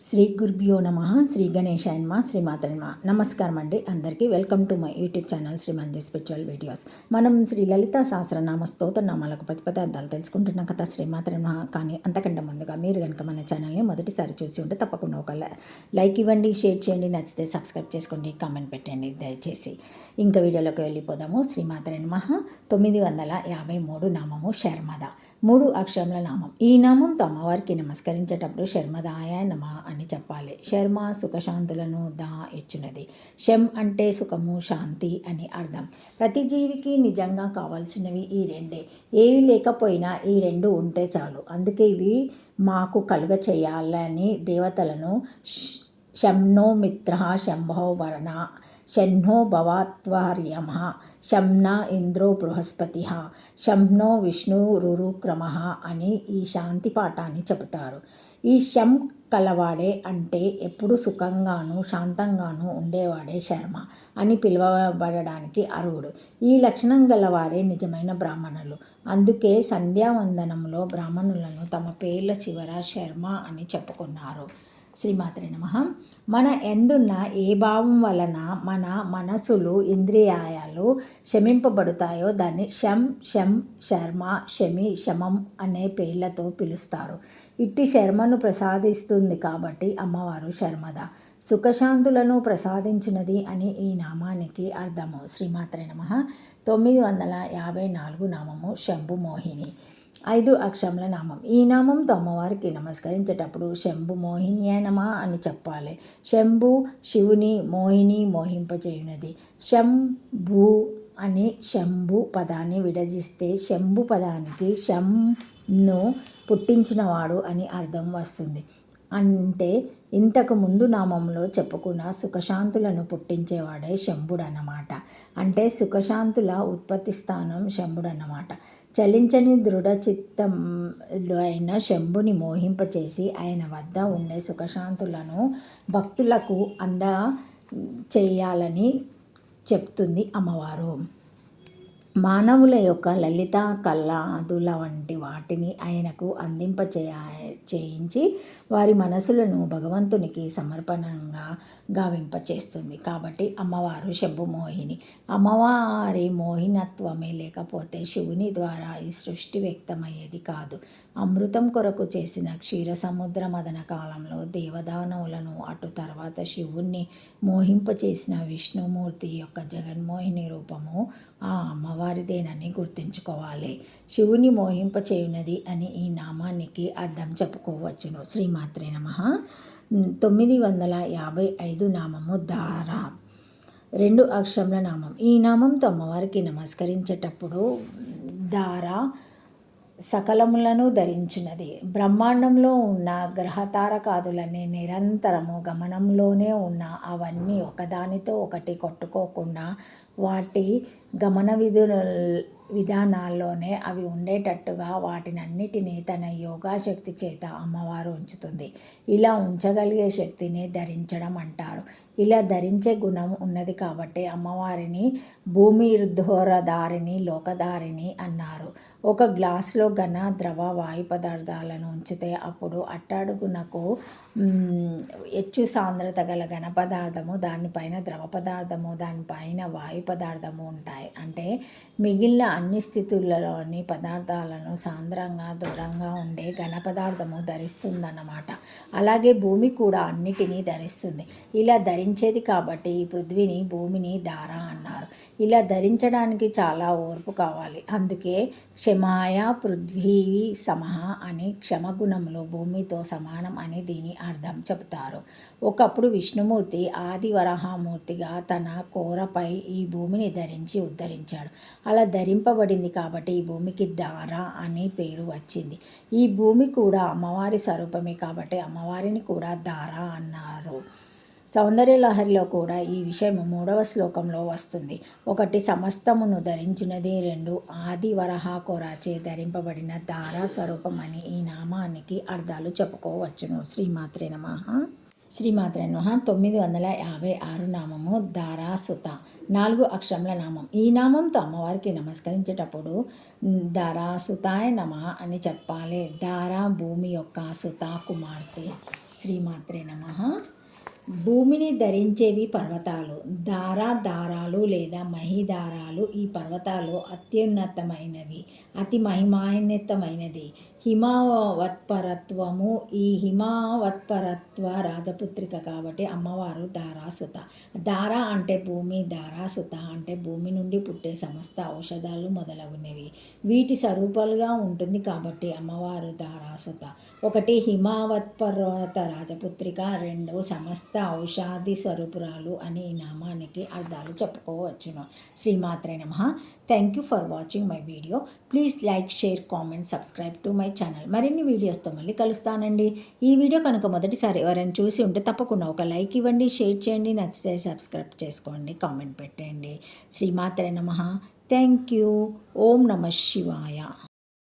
శ్రీ గురుభ్యో నమ శ్రీ గణేశాయ నమ శ్రీమాత్రే నమ. నమస్కారం అండి అందరికీ. Welcome to my YouTube channel Shri Manji spiritual videos. మనం శ్రీ లలిత సహస్రనామ స్తోత్రనామాలకు ప్రతిపదార్థాలు తెలుసుకుంటున్నాం కదా శ్రీమాత్రే నమ. కానీ అంతకంటే ముందుగా మీరు కనుక మన ఛానల్ని మొదటిసారి చూసి ఉంటే తప్పకుండా ఒక లైక్ ఇవ్వండి, షేర్ చేయండి, నచ్చితే సబ్స్క్రైబ్ చేసుకోండి, కామెంట్ పెట్టండి దయచేసి. ఇంకా వీడియోలోకి వెళ్ళిపోదాము. శ్రీమాత్రే నమ. 953 నామము శర్మద. 3 అక్షరముల నామం. ఈ నామంతో అమ్మవారికి నమస్కరించేటప్పుడు శర్మదాయ నమ అని చెప్పాలి. శర్మ సుఖశాంతులను దా ఇచ్చినది. శం అంటే సుఖము, శాంతి అని అర్థం. ప్రతి జీవికి నిజంగా కావాల్సినవి ఈ రెండే. ఏవి లేకపోయినా ఈ రెండు ఉంటే చాలు. అందుకే ఇవి మాకు కలుగ చేయాలని దేవతలను శంనో మిత్ర శంభో వరణ శన్నో భవాత్వార్యమ శంన ఇంద్రో బృహస్పతి శంనో విష్ణురుక్రమ అని ఈ శాంతి పాఠాన్ని చెబుతారు. ఈ శం కలవాడే అంటే ఎప్పుడు సుఖంగాను శాంతంగాను ఉండేవాడే శర్మ అని పిలువబడడానికి అర్హుడు. ఈ లక్షణం గలవారే నిజమైన బ్రాహ్మణులు. అందుకే సంధ్యావందనంలో బ్రాహ్మణులను తమ పేర్ల చివర శర్మ అని చెప్పుకున్నారు. శ్రీమాత్రే నమః. మన ఎందున్న ఏ భావం వలన మన మనసులు ఇంద్రియాలు శమింపబడతాయో దాన్ని శం, శం, శర్మ, శమి, శమం అనే పేర్లతో పిలుస్తారు. ఇట్టి శర్మను ప్రసాదిస్తుంది కాబట్టి అమ్మవారు శర్మద. సుఖశాంతులను ప్రసాదించినది అని ఈ నామానికి అర్థము. శ్రీమాత్రే నమః. 954 నామము శంభు మోహిని. 5 అక్షరముల నామం. ఈ నామంతో అమ్మవారికి నమస్కరించేటప్పుడు శంభు మోహిన్యాయ నమః అని చెప్పాలి. శంభు శివుని, మోహిని మోహింపచేయునది. శంభు అని శంభు పదాన్ని విడదీస్తే శంభు పదానికి శంను పుట్టించినవాడు అని అర్థం వస్తుంది. అంటే ఇంతకు ముందు నామంలో చెప్పుకున్న సుఖశాంతులను పుట్టించేవాడే శంభుడు అన్నమాట. అంటే సుఖశాంతుల ఉత్పత్తి స్థానం శంభుడు అన్నమాట. చలించని దృఢచిత్తం అయిన శంభుని మోహింపచేసి ఆయన వద్ద ఉండే సుఖశాంతులను భక్తులకు చేయాలని చెప్తుంది అమ్మవారు. మానవుల యొక్క లలిత కళాదుల వంటి వాటిని ఆయనకు చేయించి వారి మనసులను భగవంతునికి సమర్పణంగా గావింపచేస్తుంది. కాబట్టి అమ్మవారు శంభుమోహిని. అమ్మవారి మోహినత్వమే లేకపోతే శివుని ద్వారా ఈ సృష్టి వ్యక్తమయ్యేది కాదు. అమృతం కొరకు చేసిన క్షీరసముద్ర మదన కాలంలో దేవదానవులను, అటు తర్వాత శివుణ్ణి మోహింపచేసిన విష్ణుమూర్తి యొక్క జగన్మోహిని రూపము ఆ అమ్మవారిదేనని గుర్తుంచుకోవాలి. శివుని మోహింపచేయునది అని ఈ నామానికి అర్థం చెప్పుకోవచ్చును. శ్రీమాత్రే నమః. 955 నామము ధార. 2 అక్షరముల నామం. ఈ నామంతో అమ్మవారికి నమస్కరించేటప్పుడు ధార సకలములను ధరించినది. బ్రహ్మాండంలో ఉన్న గ్రహతారకాదులన్నీ నిరంతరము గమనంలోనే ఉన్న అవన్నీ ఒకదానితో ఒకటి కొట్టుకోకుండా వాటి గమన విధానాల్లోనే అవి ఉండేటట్టుగా వాటినన్నిటినీ తన యోగాశక్తి చేత అమ్మవారు ఉంచుతుంది. ఇలా ఉంచగలిగే శక్తిని ధరించడం అంటారు. ఇలా ధరించే గుణం ఉన్నది కాబట్టి అమ్మవారిని భూమిర్ధోరధారిణి, లోకధారిణి అన్నారు. ఒక గ్లాసులో ఘన, ద్రవ, వాయు పదార్థాలను ఉంచితే అప్పుడు అట్టడుగునకు హెచ్చు సాంద్రత గల ఘన పదార్థము, దానిపైన ద్రవ పదార్థము, దానిపైన వాయు పదార్థము ఉంటాయి. అంటే మిగిలిన అన్ని స్థితులలోని పదార్థాలను సాంద్రంగా దృఢంగా ఉండే ఘన పదార్థము ధరిస్తుందన్నమాట. అలాగే భూమి కూడా అన్నిటినీ ధరిస్తుంది. ఇలా ధరించేది కాబట్టి ఈ పృథ్వీని భూమిని ధార అన్నారు. ఇలా ధరించడానికి చాలా ఓర్పు కావాలి. అందుకే క్షమాయ పృథ్వీ సమః అని క్షమగుణంలో భూమితో సమానం అని దీని అర్థం చెబుతారు. ఒకప్పుడు విష్ణుమూర్తి ఆది వరాహమూర్తిగా తన కోరపై ఈ భూమిని ధరించి ఉద్ధరించాడు. అలా ధరింపబడింది కాబట్టి ఈ భూమికి ధార అని పేరు వచ్చింది. ఈ భూమి కూడా అమ్మవారి స్వరూపమే కాబట్టి అమ్మవారిని కూడా ధార అన్నారు. సౌందర్యలహరిలో కూడా ఈ విషయం 3వ శ్లోకంలో వస్తుంది. 1 సమస్తమును ధరించినది, 2 ఆది వరాహ కోరాచే ధరింపబడిన ధారా స్వరూపం అని ఈ నామానికి అర్థాలు చెప్పుకోవచ్చును. శ్రీమాత్రే నమః. శ్రీమాత్రే నమః. 956 నామము ధారాసుత. 4 అక్షరముల నామం. ఈ నామంతో అమ్మవారికి నమస్కరించేటప్పుడు ధారాసుతాయ నమః అని చెప్పాలి. ధార భూమి యొక్క సుత కుమార్తె. శ్రీమాత్రే నమః. భూమిని ధరించేవి పర్వతాలు. దారాలు లేదా మహిదారాలు. ఈ పర్వతాలు అత్యున్నతమైనవి, అతి మహిమాన్వితమైనది. హిమవత్పరత్వము. ఈ హిమవత్పరత్వ రాజపుత్రిక కాబట్టి అమ్మవారు దారాసుత. దార అంటే భూమి, దారాసుత అంటే భూమి నుండి పుట్టే సమస్త ఔషధాలు మొదలగునవి వీటి స్వరూపాలుగా ఉంటుంది కాబట్టి అమ్మవారు దారాసుత. ఒకటి హిమవత్పర్వత రాజపుత్రిక, రెండు సమస్త ఔషాది స్వరూపురాలు అని ఈ నామానికి అర్థాలు చెప్పుకోవచ్చును. శ్రీమాత్రే నమః. Thank you for watching my video. Please like, share, comment, subscribe to my channel. మరిన్ని వీడియోస్తో మళ్ళీ కలుస్తానండి. ఈ వీడియో కనుక మొదటిసారి ఎవరైనా చూసి ఉంటే తప్పకుండా ఒక లైక్ ఇవ్వండి, షేర్ చేయండి, నచ్చితే సబ్స్క్రైబ్ చేసుకోండి, కామెంట్ పెట్టండి. శ్రీమాత్రే నమః. Thank you. ఓం నమః శివాయ.